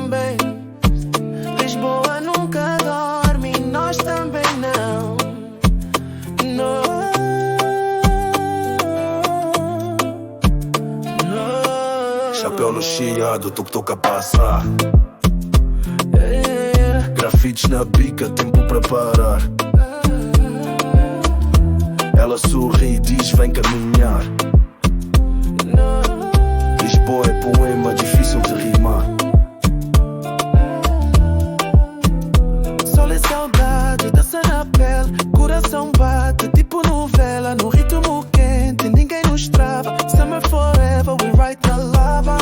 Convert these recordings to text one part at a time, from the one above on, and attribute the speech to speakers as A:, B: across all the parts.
A: também. Lisboa nunca dorme e nós também não. Não, não.
B: Chapéu no chiado, tuk-tuk a passar. Grafites na bica, tempo para parar. Ela sorri e diz vem caminhar. Lisboa é poema, difícil de rimar.
A: Sol e saudade, dança na pele. Coração bate, tipo novela. No ritmo quente, ninguém nos trava. Summer forever, we write the lava.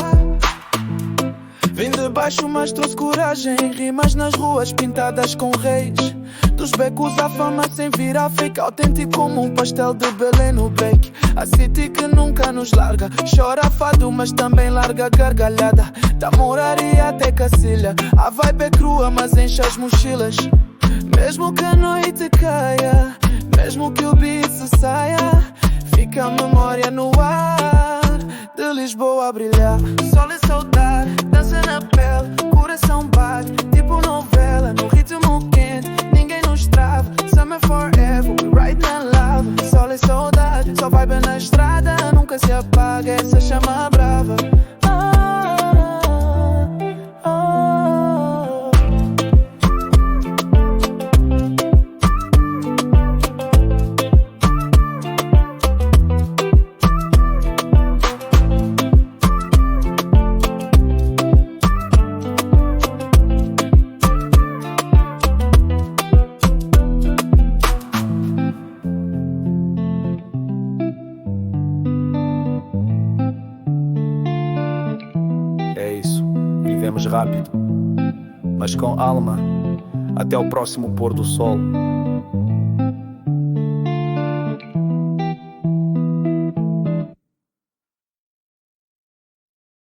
A: Vim de baixo mas trouxe coragem. Rimas nas ruas pintadas com reis. Dos becos à fama sem virar fake. Autêntico como um pastel de Belém no bake. A city que nunca nos larga. Chora fado mas também larga gargalhada. Da moraria até Cacilha. A vibe é crua mas enche as mochilas. Mesmo que a noite caia, mesmo que o beat se saia, fica a memória no ar de Lisboa a brilhar. Sol e saudade, dança na pele. Coração bate, tipo novela. No ritmo quente, ninguém nos trava. Summer forever, we ride na lava. Sol e saudade, só vibe na estrada. Nunca se apaga essa chama brava.
B: É isso, vivemos rápido, mas com alma. Até o próximo pôr do sol.